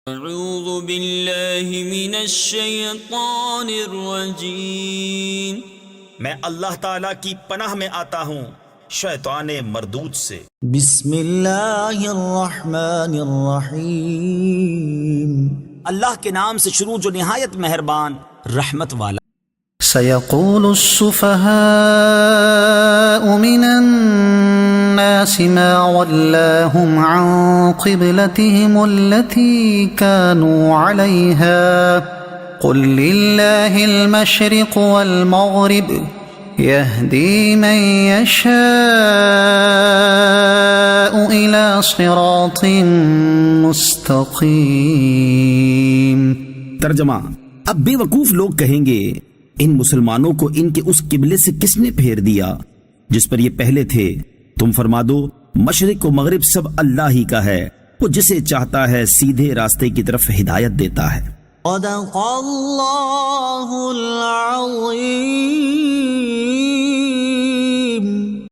اعوذ باللہ من الشیطان الرجیم، میں اللہ تعالیٰ کی پناہ میں آتا ہوں شیطان مردود سے۔ بسم اللہ الرحمن الرحیم، اللہ کے نام سے شروع جو نہایت مہربان رحمت والا۔ سيقول السفهاء من الناس ما ولاهم عن قبلتهم التي كانوا عليها قل لله المشرق والمغرب يهدي من يشاء إلى صراط مستقيم۔ ترجمہ، اب بے وقوف لوگ کہیں گے ان مسلمانوں کو ان کے اس قبلے سے کس نے پھیر دیا جس پر یہ پہلے تھے؟ تم فرما دو مشرق و مغرب سب اللہ ہی کا ہے، وہ جسے چاہتا ہے سیدھے راستے کی طرف ہدایت دیتا ہے۔ صدق اللہ العظیم۔